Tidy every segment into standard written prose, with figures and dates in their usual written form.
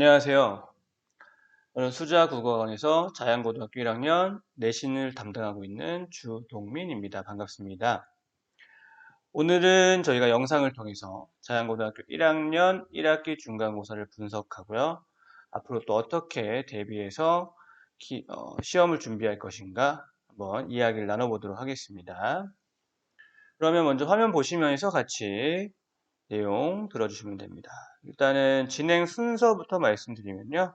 안녕하세요. 저는 수자국어원에서 자양고등학교 1학년 내신을 담당하고 있는 주동민입니다. 반갑습니다. 오늘은 저희가 영상을 통해서 자양고등학교 1학년 1학기 중간고사를 분석하고요. 앞으로 또 어떻게 대비해서 시험을 준비할 것인가 한번 이야기를 나눠보도록 하겠습니다. 그러면 먼저 화면 보시면서 같이 내용 들어주시면 됩니다. 일단은 진행 순서부터 말씀드리면요.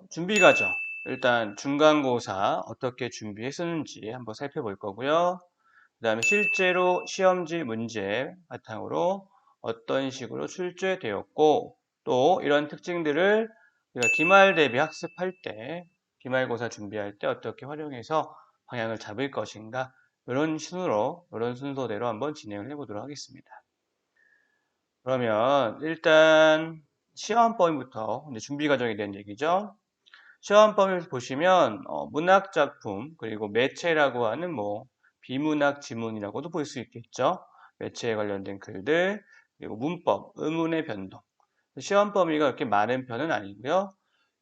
준비 과정. 일단 중간고사 어떻게 준비했었는지 한번 살펴볼 거고요. 그 다음에 실제로 시험지 문제 바탕으로 어떤 식으로 출제되었고 또 이런 특징들을 우리가 기말 대비 학습할 때, 기말고사 준비할 때 어떻게 활용해서 방향을 잡을 것인가 이런 순서대로 한번 진행을 해보도록 하겠습니다. 그러면 일단 시험 범위부터 준비 과정에 대한 얘기죠. 시험 범위를 보시면 문학 작품 그리고 매체라고 하는 비문학 지문이라고도 볼 수 있겠죠. 매체에 관련된 글들 그리고 문법, 의문의 변동. 시험 범위가 그렇게 많은 편은 아니고요.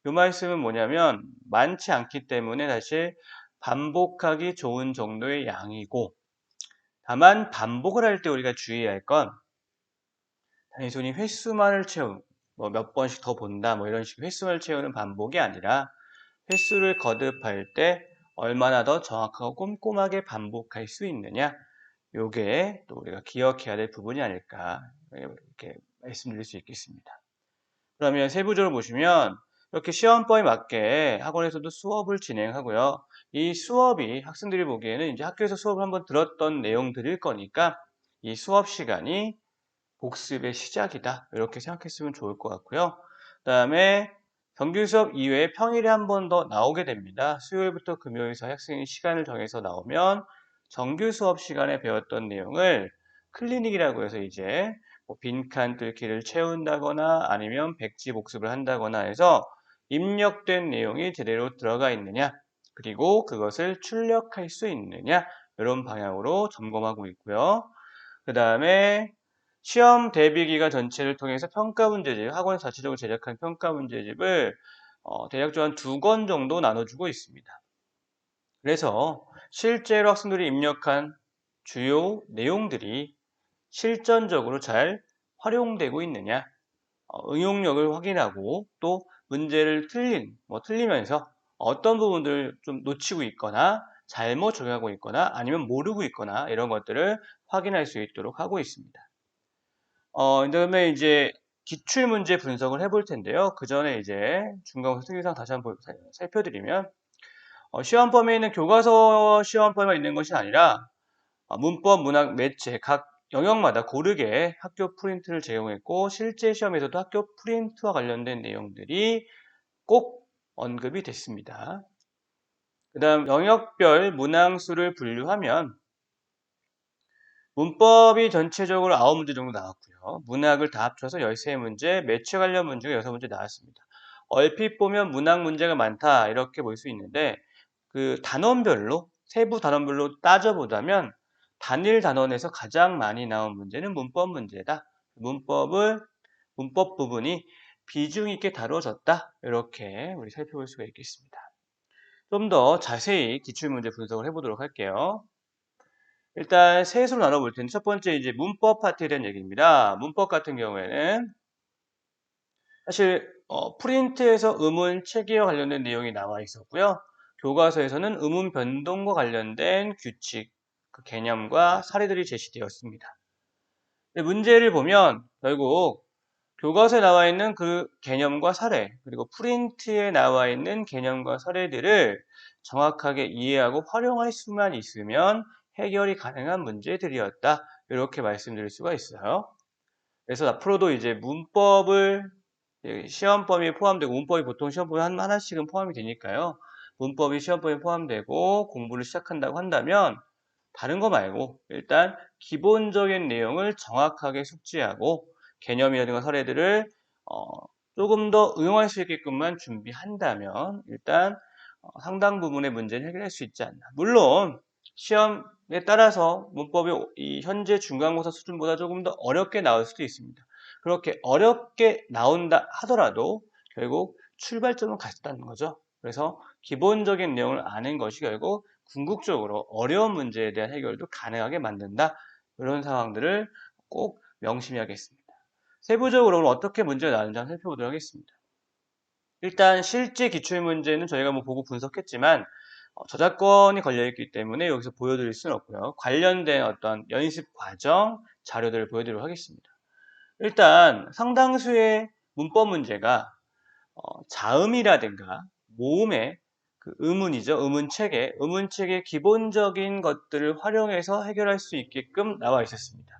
이 말씀은 뭐냐면 많지 않기 때문에 사실 반복하기 좋은 정도의 양이고 다만 반복을 할 때 우리가 주의해야 할 건 단순히 횟수만을 채우는 몇 번씩 더 본다 이런 식의 횟수를 채우는 반복이 아니라 횟수를 거듭할 때 얼마나 더 정확하고 꼼꼼하게 반복할 수 있느냐 요게 또 우리가 기억해야 될 부분이 아닐까 이렇게 말씀드릴 수 있겠습니다. 그러면 세부적으로 보시면 이렇게 시험범위에 맞게 학원에서도 수업을 진행하고요. 이 수업이 학생들이 보기에는 이제 학교에서 수업을 한번 들었던 내용들일 거니까 이 수업 시간이 복습의 시작이다. 이렇게 생각했으면 좋을 것 같고요. 그 다음에 정규 수업 이외에 평일에 한 번 더 나오게 됩니다. 수요일부터 금요일 사이 학생이 시간을 정해서 나오면 정규 수업 시간에 배웠던 내용을 클리닉이라고 해서 이제 빈칸 뚫기를 채운다거나 아니면 백지 복습을 한다거나 해서 입력된 내용이 제대로 들어가 있느냐 그리고 그것을 출력할 수 있느냐 이런 방향으로 점검하고 있고요. 그 다음에 시험 대비 기간 전체를 통해서 평가 문제집, 학원 자체적으로 제작한 평가 문제집을 대략적으로 한 2권 정도 나눠주고 있습니다. 그래서 실제로 학생들이 입력한 주요 내용들이 실전적으로 잘 활용되고 있느냐, 응용력을 확인하고 또 문제를 틀리면서 어떤 부분들을 좀 놓치고 있거나 잘못 적용하고 있거나 아니면 모르고 있거나 이런 것들을 확인할 수 있도록 하고 있습니다. 그다음에 이제 기출문제 분석을 해볼 텐데요. 그 전에 이제 중간고사 특이사항 다시 한번 살펴드리면 시험 범위에 있는 교과서 시험 범위가 있는 것이 아니라 문법, 문학, 매체 각 영역마다 고르게 학교 프린트를 제공했고 실제 시험에서도 학교 프린트와 관련된 내용들이 꼭 언급이 됐습니다. 그 다음 영역별 문항수를 분류하면 문법이 전체적으로 9문제 정도 나왔고요. 문학을 다 합쳐서 13문제, 매체 관련 문제가 6문제 나왔습니다. 얼핏 보면 문학 문제가 많다 이렇게 볼 수 있는데 그 단원별로 세부 단원별로 따져보자면 단일 단원에서 가장 많이 나온 문제는 문법 문제다. 문법 부분이 비중 있게 다뤄졌다. 이렇게 우리 살펴볼 수가 있겠습니다. 좀 더 자세히 기출문제 분석을 해보도록 할게요. 일단 셋으로 나눠볼 텐데 첫 번째 이제 문법 파트에 대한 얘기입니다. 문법 같은 경우에는 사실 프린트에서 의문 체계와 관련된 내용이 나와 있었고요. 교과서에서는 의문 변동과 관련된 규칙, 그 개념과 사례들이 제시되었습니다. 문제를 보면 결국 교과서에 나와 있는 그 개념과 사례, 그리고 프린트에 나와 있는 개념과 사례들을 정확하게 이해하고 활용할 수만 있으면 해결이 가능한 문제들이었다. 이렇게 말씀드릴 수가 있어요. 그래서 앞으로도 이제 문법을 시험 범위에 포함되고 문법이 보통 시험 범위에 하나씩은 포함이 되니까요. 문법이 시험 범위에 포함되고 공부를 시작한다고 한다면 다른 거 말고 일단 기본적인 내용을 정확하게 숙지하고 개념이라든가 사례들을 조금 더 응용할 수 있게끔만 준비한다면 일단 상당 부분의 문제는 해결할 수 있지 않나. 물론 시험에 따라서 문법이 이 현재 중간고사 수준보다 조금 더 어렵게 나올 수도 있습니다. 그렇게 어렵게 나온다 하더라도 결국 출발점은 같다는 거죠. 그래서 기본적인 내용을 아는 것이 결국 궁극적으로 어려운 문제에 대한 해결도 가능하게 만든다. 이런 상황들을 꼭 명심해야겠습니다. 세부적으로 오늘 어떻게 문제가 나오는지 한번 살펴보도록 하겠습니다. 일단 실제 기출문제는 저희가 뭐 보고 분석했지만 저작권이 걸려있기 때문에 여기서 보여드릴 수는 없고요. 관련된 어떤 연습 과정 자료들을 보여드리도록 하겠습니다. 일단 상당수의 문법 문제가 자음이라든가 모음의 그 의문이죠. 의문책의 기본적인 것들을 활용해서 해결할 수 있게끔 나와 있었습니다.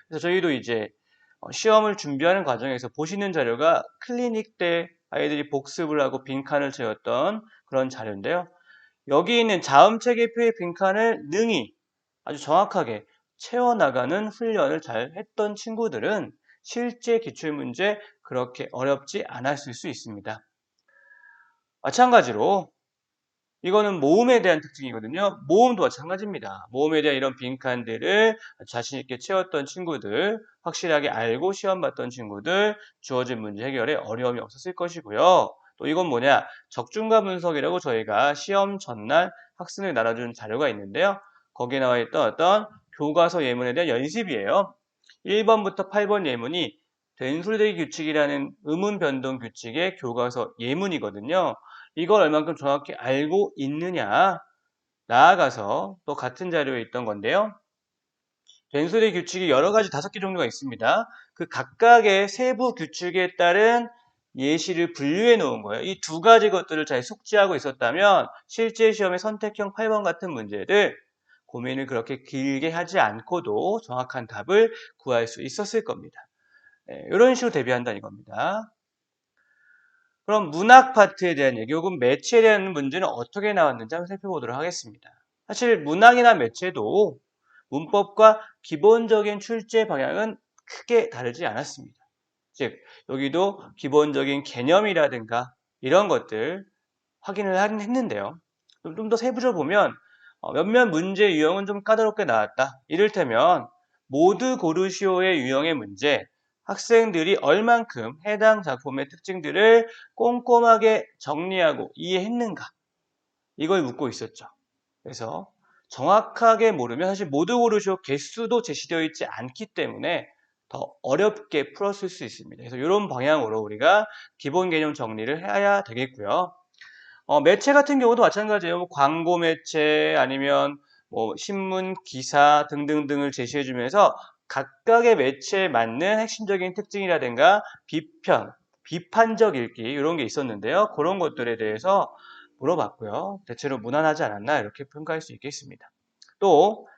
그래서 저희도 이제 시험을 준비하는 과정에서 보시는 자료가 클리닉 때 아이들이 복습을 하고 빈칸을 채웠던 그런 자료인데요. 여기 있는 자음체계표의 빈칸을 능히 아주 정확하게 채워나가는 훈련을 잘 했던 친구들은 실제 기출문제 그렇게 어렵지 않았을 수 있습니다. 마찬가지로 이거는 모음에 대한 특징이거든요. 모음도 마찬가지입니다. 모음에 대한 이런 빈칸들을 자신 있게 채웠던 친구들, 확실하게 알고 시험 봤던 친구들, 주어진 문제 해결에 어려움이 없었을 것이고요. 또 이건 뭐냐? 적중가 분석이라고 저희가 시험 전날 학생을 나눠준 자료가 있는데요. 거기에 나와 있던 어떤 교과서 예문에 대한 연습이에요. 1번부터 8번 예문이 된소리대기 규칙이라는 의문 변동 규칙의 교과서 예문이거든요. 이걸 얼만큼 정확히 알고 있느냐, 나아가서 또 같은 자료에 있던 건데요. 된소리 규칙이 여러 가지 5개 종류가 있습니다. 그 각각의 세부 규칙에 따른 예시를 분류해 놓은 거예요. 이 2가지 것들을 잘 숙지하고 있었다면 실제 시험의 선택형 8번 같은 문제들 고민을 그렇게 길게 하지 않고도 정확한 답을 구할 수 있었을 겁니다. 이런 식으로 대비한다는 겁니다. 그럼 문학 파트에 대한 얘기 혹은 매체에 대한 문제는 어떻게 나왔는지 한번 살펴보도록 하겠습니다. 사실 문학이나 매체도 문법과 기본적인 출제 방향은 크게 다르지 않았습니다. 즉 여기도 기본적인 개념이라든가 이런 것들 확인을 하긴 했는데요. 좀 더 세부적으로 보면 몇몇 문제 유형은 좀 까다롭게 나왔다. 이를테면 모두 고르시오의 유형의 문제, 학생들이 얼만큼 해당 작품의 특징들을 꼼꼼하게 정리하고 이해했는가? 이걸 묻고 있었죠. 그래서 정확하게 모르면 사실 모두 고르시오 개수도 제시되어 있지 않기 때문에 더 어렵게 풀었을 수 있습니다. 그래서 이런 방향으로 우리가 기본 개념 정리를 해야 되겠고요. 매체 같은 경우도 마찬가지예요. 뭐 광고 매체 아니면 뭐 신문, 기사 등등등을 제시해 주면서 각각의 매체에 맞는 핵심적인 특징이라든가 비판적 읽기 이런 게 있었는데요. 그런 것들에 대해서 물어봤고요. 대체로 무난하지 않았나 이렇게 평가할 수 있겠습니다. 또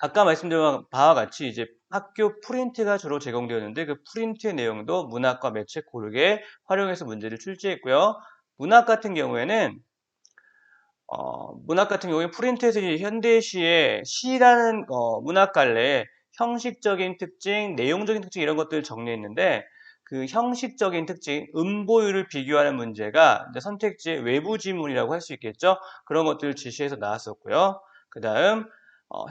아까 말씀드린 바와 같이 이제 학교 프린트가 주로 제공되었는데 그 프린트의 내용도 문학과 매체 고르게 활용해서 문제를 출제했고요. 문학 같은 경우에는 프린트에서 현대시의 시라는 문학 갈래에 형식적인 특징, 내용적인 특징 이런 것들을 정리했는데 그 형식적인 특징, 음보율을 비교하는 문제가 이제 선택지의 외부 지문이라고 할 수 있겠죠. 그런 것들을 제시해서 나왔었고요. 그 다음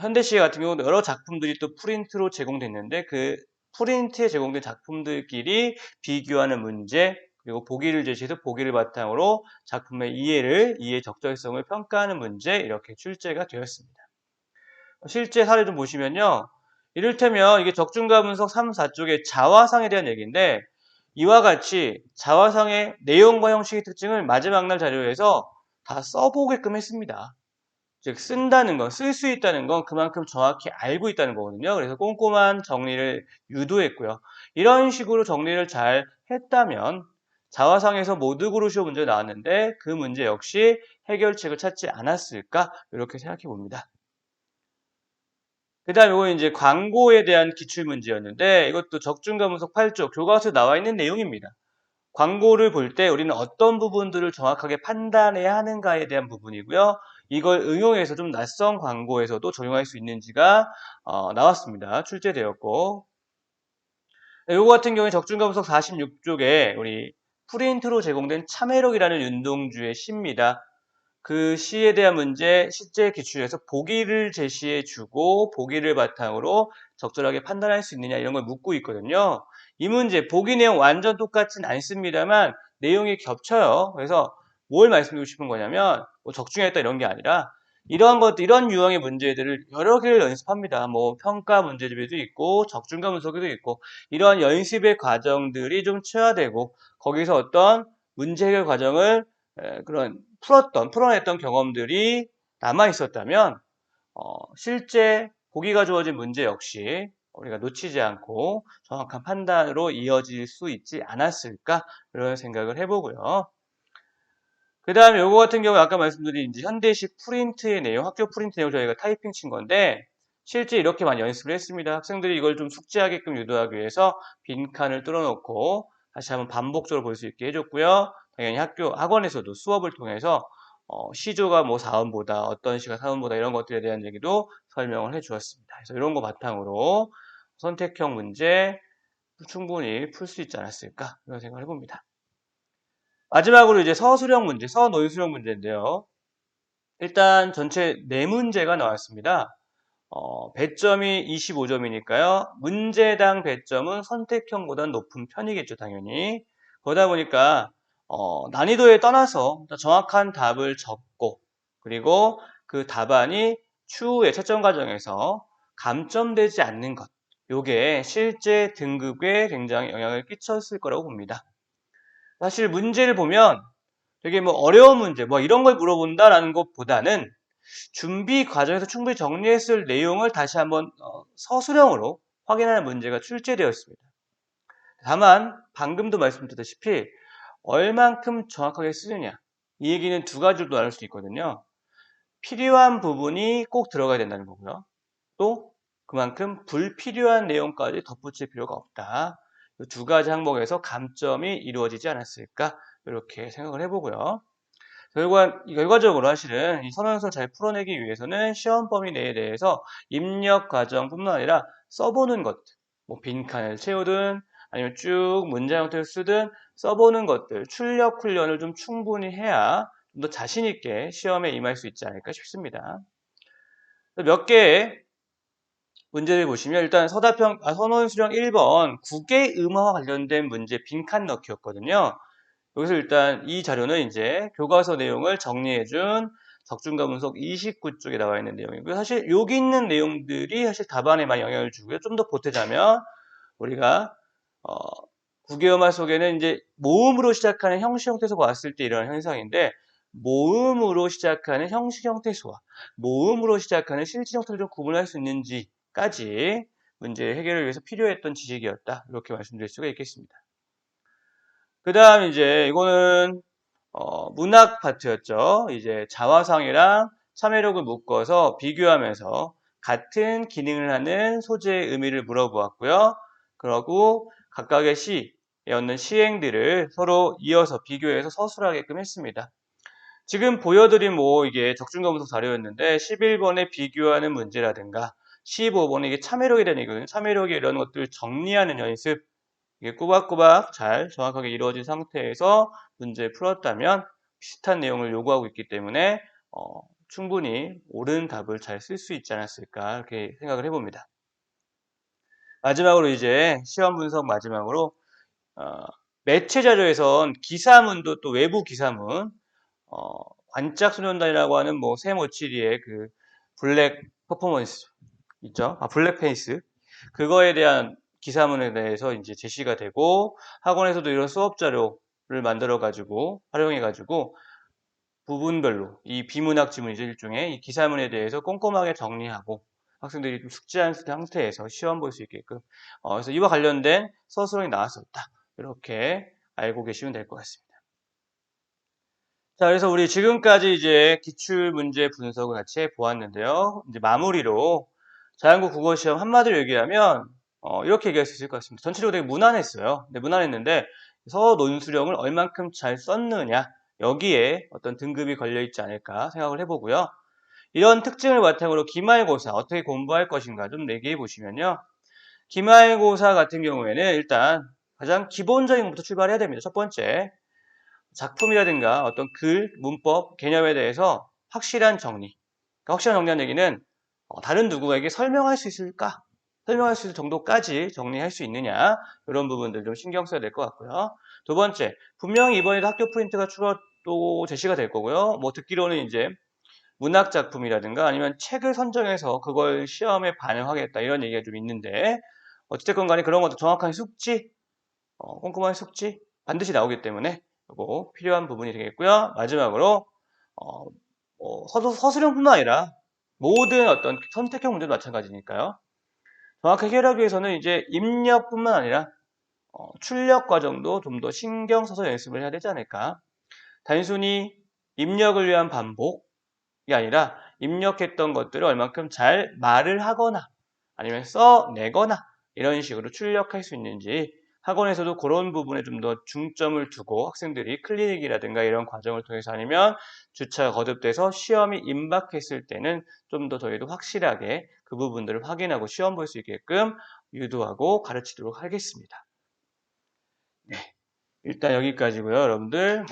현대시 같은 경우도 여러 작품들이 또 프린트로 제공됐는데 그 프린트에 제공된 작품들끼리 비교하는 문제, 그리고 보기를 제시해서 보기를 바탕으로 작품의 이해 적절성을 평가하는 문제 이렇게 출제가 되었습니다. 실제 사례 좀 보시면요. 이를테면 이게 적중가 분석 3, 4쪽의 자화상에 대한 얘기인데 이와 같이 자화상의 내용과 형식의 특징을 마지막 날 자료에서 다 써보게끔 했습니다. 즉 쓴다는 건, 쓸 수 있다는 건 그만큼 정확히 알고 있다는 거거든요. 그래서 꼼꼼한 정리를 유도했고요. 이런 식으로 정리를 잘 했다면 자화상에서 모두 고르시오 문제 나왔는데 그 문제 역시 해결책을 찾지 않았을까? 이렇게 생각해 봅니다. 그 다음 이거 이제 광고에 대한 기출문제였는데 이것도 적중가 분석 8쪽 교과서에 나와 있는 내용입니다. 광고를 볼 때 우리는 어떤 부분들을 정확하게 판단해야 하는가에 대한 부분이고요. 이걸 응용해서 좀 낯선 광고에서도 적용할 수 있는지가 나왔습니다. 출제되었고 이거 같은 경우에 적중가 분석 46쪽에 우리 프린트로 제공된 참회록이라는 윤동주의 시입니다. 그 시에 대한 문제 실제 기출에서 보기를 제시해 주고 보기를 바탕으로 적절하게 판단할 수 있느냐 이런 걸 묻고 있거든요. 이 문제 보기 내용 완전 똑같진 않습니다만 내용이 겹쳐요. 그래서 뭘 말씀드리고 싶은 거냐면 뭐 적중했다 이런 게 아니라 이런 것들 이런 유형의 문제들을 여러 개를 연습합니다. 뭐 평가 문제집에도 있고 적중과 분석에도 있고 이러한 연습의 과정들이 좀 체화되고 거기서 어떤 문제 해결 과정을 그런 풀어냈던 경험들이 남아 있었다면 실제 보기가 주어진 문제 역시 우리가 놓치지 않고 정확한 판단으로 이어질 수 있지 않았을까 이런 생각을 해보고요. 그 다음에 요거 같은 경우 아까 말씀드린 이제 현대식 프린트의 내용, 학교 프린트 내용 저희가 타이핑 친 건데 실제 이렇게 많이 연습을 했습니다. 학생들이 이걸 좀 숙지하게끔 유도하기 위해서 빈칸을 뚫어놓고 다시 한번 반복적으로 볼 수 있게 해줬고요. 당연히 학원에서도 수업을 통해서 시조가 뭐 4음보다 어떤 시가 4음보다 이런 것들에 대한 얘기도 설명을 해주었습니다. 그래서 이런 거 바탕으로 선택형 문제 충분히 풀 수 있지 않았을까 이런 생각을 해봅니다. 마지막으로 이제 서술형 문제, 서논술형 문제인데요. 일단 전체 4문제가 나왔습니다. 배점이 25점이니까요. 문제당 배점은 선택형보다 높은 편이겠죠, 당연히. 그러다 보니까 난이도에 떠나서 정확한 답을 적고 그리고 그 답안이 추후에 채점 과정에서 감점되지 않는 것. 요게 실제 등급에 굉장히 영향을 끼쳤을 거라고 봅니다. 사실 문제를 보면 되게 뭐 어려운 문제, 뭐 이런 걸 물어본다라는 것보다는 준비 과정에서 충분히 정리했을 내용을 다시 한번 서술형으로 확인하는 문제가 출제되었습니다. 다만 방금도 말씀드렸다시피 얼만큼 정확하게 쓰느냐 이 얘기는 두 가지로 나눌 수 있거든요. 필요한 부분이 꼭 들어가야 된다는 거고요. 또 그만큼 불필요한 내용까지 덧붙일 필요가 없다. 이 두 가지 항목에서 감점이 이루어지지 않았을까 이렇게 생각을 해보고요. 결과적으로 사실은 이 선언서를 잘 풀어내기 위해서는 시험 범위 내에 대해서 입력 과정뿐만 아니라 써보는 것들, 뭐 빈칸을 채우든 아니면 쭉 문장 형태를 쓰든 써보는 것들, 출력 훈련을 좀 충분히 해야 좀 더 자신 있게 시험에 임할 수 있지 않을까 싶습니다. 몇 개의 문제를 보시면 일단 선원 수령 1번 국외 음화와 관련된 문제 빈칸 넣기였거든요. 여기서 일단 이 자료는 이제 교과서 내용을 정리해준 적중과 분석 29쪽에 나와 있는 내용이고요. 사실 여기 있는 내용들이 사실 답안에 많이 영향을 주고요. 좀 더 보태자면 우리가 국외음화 속에는 이제 모음으로 시작하는 형식 형태소가 왔을 때 일어나는 현상인데 모음으로 시작하는 형식 형태소와 모음으로 시작하는 실질 형태를 좀 구분할 수 있는지까지 문제 해결을 위해서 필요했던 지식이었다. 이렇게 말씀드릴 수가 있겠습니다. 그 다음 이제 이거는 문학 파트였죠. 이제 자화상이랑 참회록을 묶어서 비교하면서 같은 기능을 하는 소재의 의미를 물어보았고요. 그러고 각각의 시에 얻는 시행들을 서로 이어서 비교해서 서술하게끔 했습니다. 지금 보여드린 뭐 이게 적중검수 자료였는데 11번에 비교하는 문제라든가 15번에 이게 참회록에 대한 얘기거든요. 참회록에 이런 것들을 정리하는 연습 이게 꼬박꼬박 잘 정확하게 이루어진 상태에서 문제를 풀었다면 비슷한 내용을 요구하고 있기 때문에 충분히 옳은 답을 잘 쓸 수 있지 않았을까 이렇게 생각을 해봅니다. 마지막으로 이제 시험 분석 마지막으로 매체 자료에선 기사문도 또 외부 기사문 관짝소년단이라고 하는 뭐 세모치리의 그 블랙 퍼포먼스 있죠? 블랙 페이스 그거에 대한 기사문에 대해서 이제 제시가 되고 학원에서도 이런 수업 자료를 만들어 가지고 활용해 가지고 부분별로 이 비문학 지문이죠 일종의 이 기사문에 대해서 꼼꼼하게 정리하고 학생들이 좀 숙지한 상태에서 시험 볼 수 있게끔 그래서 이와 관련된 서술형이 나왔었다 이렇게 알고 계시면 될 것 같습니다. 자, 그래서 우리 지금까지 이제 기출문제 분석을 같이 해보았는데요. 이제 마무리로 자연국 국어시험 한마디로 얘기하면 이렇게 얘기할 수 있을 것 같습니다. 전체적으로 되게 무난했어요. 근데 무난했는데 서논수령을 얼만큼 잘 썼느냐 여기에 어떤 등급이 걸려있지 않을까 생각을 해보고요. 이런 특징을 바탕으로 기말고사 어떻게 공부할 것인가 좀 얘기해 보시면요. 기말고사 같은 경우에는 일단 가장 기본적인 것부터 출발해야 됩니다. 첫 번째 작품이라든가 어떤 글, 문법, 개념에 대해서 확실한 정리. 그러니까 확실한 정리한 얘기는 다른 누구에게 설명할 수 있을까? 설명할 수 있을 정도까지 정리할 수 있느냐? 이런 부분들 좀 신경 써야 될 것 같고요. 두 번째, 분명히 이번에도 학교 프린트가 추가 또 제시가 될 거고요. 뭐 듣기로는 이제 문학 작품이라든가 아니면 책을 선정해서 그걸 시험에 반영하겠다 이런 얘기가 좀 있는데 어찌됐건 간에 그런 것도 정확한 숙지, 꼼꼼한 숙지 반드시 나오기 때문에 이거 필요한 부분이 되겠고요. 마지막으로 어, 서술형뿐만 아니라 모든 어떤 선택형 문제도 마찬가지니까요. 정확하게 해결하기 위해서는 이제 입력뿐만 아니라 출력 과정도 좀 더 신경 써서 연습을 해야 되지 않을까. 단순히 입력을 위한 반복이 아니라 입력했던 것들을 얼만큼 잘 말을 하거나 아니면 써내거나 이런 식으로 출력할 수 있는지 학원에서도 그런 부분에 좀 더 중점을 두고 학생들이 클리닉이라든가 이런 과정을 통해서 아니면 주차가 거듭돼서 시험이 임박했을 때는 좀 더 저희도 확실하게 그 부분들을 확인하고 시험 볼 수 있게끔 유도하고 가르치도록 하겠습니다. 네, 일단 여기까지고요, 여러분들.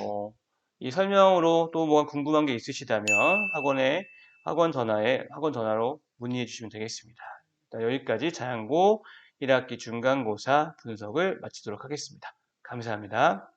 이 설명으로 또 뭐 궁금한 게 있으시다면 학원 전화로 문의해 주시면 되겠습니다. 일단 여기까지 자연고 1학기 중간고사 분석을 마치도록 하겠습니다. 감사합니다.